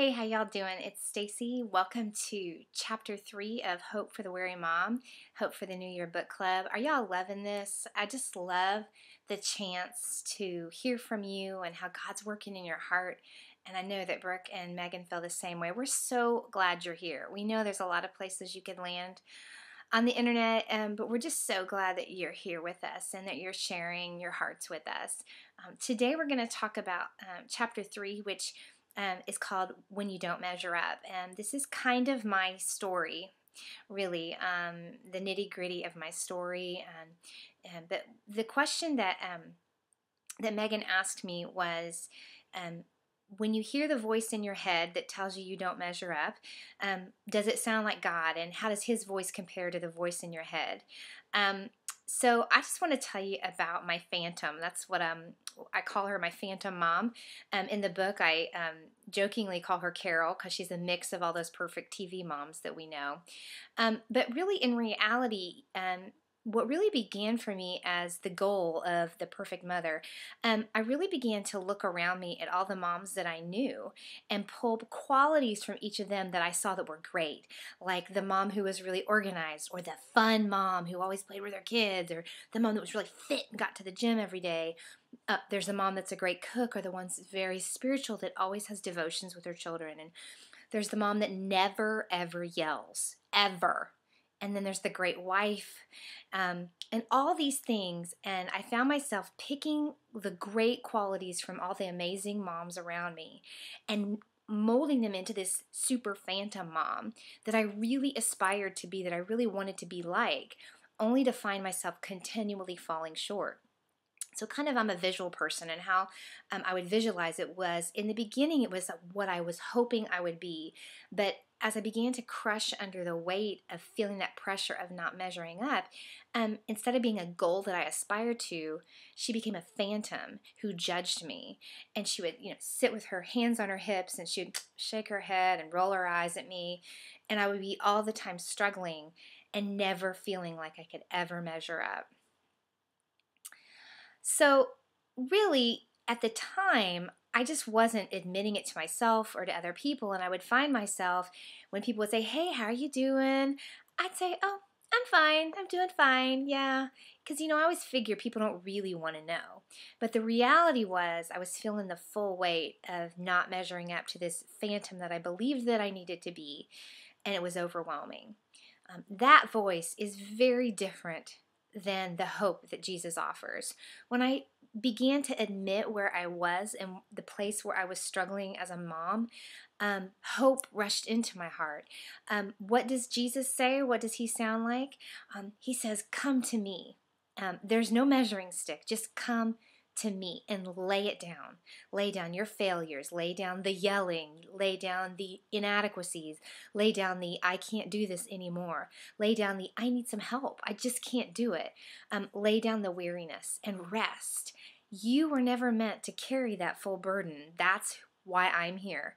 Hey, how y'all doing? It's Stacy. Welcome to Chapter 3 of Hope for the Weary Mom, Hope for the New Year Book Club. Are y'all loving this? I just love the chance to hear from you and how God's working in your heart. And I know that Brooke and Megan feel the same way. We're so glad you're here. We know there's a lot of places you could land on the internet, but we're just so glad that you're here with us and that you're sharing your hearts with us. Today we're going to talk about Chapter 3, which is called When You Don't Measure Up. And this is kind of my story, really, the nitty-gritty of my story. But the question that Megan asked me was, when you hear the voice in your head that tells you don't measure up, does it sound like God? And how does his voice compare to the voice in your head? So I just want to tell you about my phantom. That's what I call her, my phantom mom. In the book, I jokingly call her Carol because she's a mix of all those perfect TV moms that we know. But really, in reality, what really began for me as the goal of the perfect mother, I really began to look around me at all the moms that I knew and pull qualities from each of them that I saw that were great, like the mom who was really organized, or the fun mom who always played with her kids, or the mom that was really fit and got to the gym every day. There's the mom that's a great cook, or the one that's very spiritual that always has devotions with her children. And there's the mom that never, ever yells, ever. And then there's the great wife, and all these things. And I found myself picking the great qualities from all the amazing moms around me and molding them into this super phantom mom that I really aspired to be, that I really wanted to be like, only to find myself continually falling short. So kind of I'm a visual person, and how I would visualize it was, in the beginning, it was what I was hoping I would be. But as I began to crush under the weight of feeling that pressure of not measuring up, instead of being a goal that I aspired to, she became a phantom who judged me. And she would, sit with her hands on her hips, and she would shake her head and roll her eyes at me. And I would be all the time struggling and never feeling like I could ever measure up. So really, at the time, I just wasn't admitting it to myself or to other people. And I would find myself, when people would say, "Hey, how are you doing?" I'd say, "Oh, I'm fine. I'm doing fine. Yeah." Because, I always figure people don't really want to know. But the reality was, I was feeling the full weight of not measuring up to this phantom that I believed that I needed to be. And it was overwhelming. That voice is very different than the hope that Jesus offers. When I began to admit where I was and the place where I was struggling as a mom, hope rushed into my heart. What does Jesus say? What does he sound like? He says, "Come to me." There's no measuring stick. Just come to me and lay it down. Lay down your failures. Lay down the yelling. Lay down the inadequacies. Lay down the "I can't do this anymore." Lay down the "I need some help. I just can't do it." Lay down the weariness and rest. You were never meant to carry that full burden. That's why I'm here.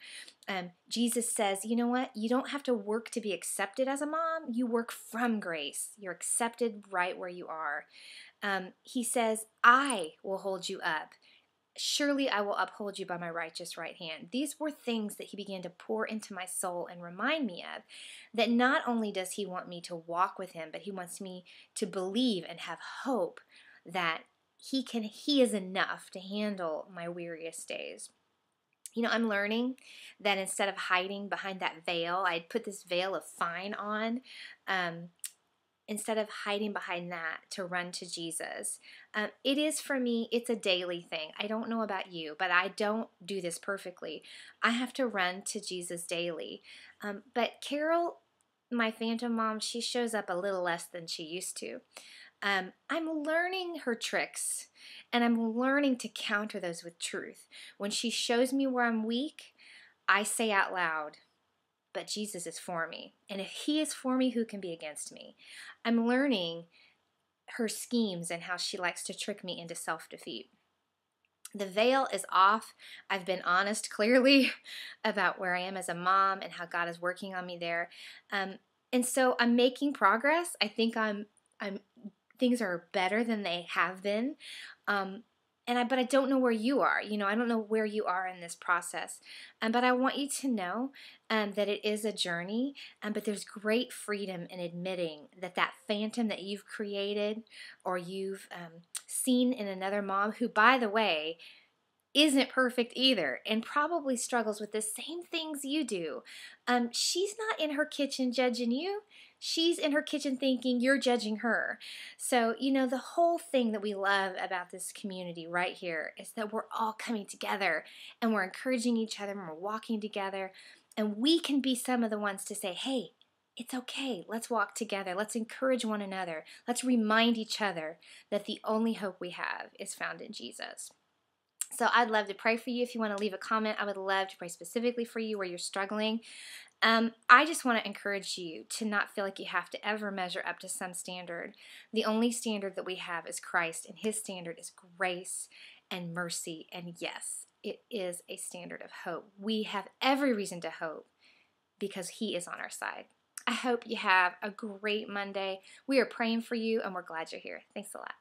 Jesus says, you know what? You don't have to work to be accepted as a mom. You work from grace. You're accepted right where you are. He says, "I will hold you up. Surely I will uphold you by my righteous right hand." These were things that he began to pour into my soul and remind me of, that not only does he want me to walk with him, but he wants me to believe and have hope that he is enough to handle my weariest days. I'm learning that instead of hiding behind that veil, I'd put this veil of fine on, instead of hiding behind that, to run to Jesus. It is, for me, it's a daily thing. I don't know about you, but I don't do this perfectly. I have to run to Jesus daily. But Carol, my phantom mom, she shows up a little less than she used to. I'm learning her tricks, and I'm learning to counter those with truth. When she shows me where I'm weak, I say out loud, "But Jesus is for me. And if he is for me, who can be against me?" I'm learning her schemes and how she likes to trick me into self-defeat. The veil is off. I've been honest clearly about where I am as a mom and how God is working on me there. And so I'm making progress. I think things are better than they have been. but I don't know where you are. I don't know where you are in this process. But I want you to know that it is a journey, but there's great freedom in admitting that phantom that you've created or you've seen in another mom who, by the way, isn't perfect either and probably struggles with the same things you do. She's not in her kitchen judging you. She's in her kitchen thinking you're judging her. So, the whole thing that we love about this community right here is that we're all coming together and we're encouraging each other and we're walking together. And we can be some of the ones to say, hey, it's okay. Let's walk together. Let's encourage one another. Let's remind each other that the only hope we have is found in Jesus. So I'd love to pray for you. If you want to leave a comment, I would love to pray specifically for you where you're struggling. I just want to encourage you to not feel like you have to ever measure up to some standard. The only standard that we have is Christ, and his standard is grace and mercy. And yes, it is a standard of hope. We have every reason to hope because he is on our side. I hope you have a great Monday. We are praying for you, and we're glad you're here. Thanks a lot.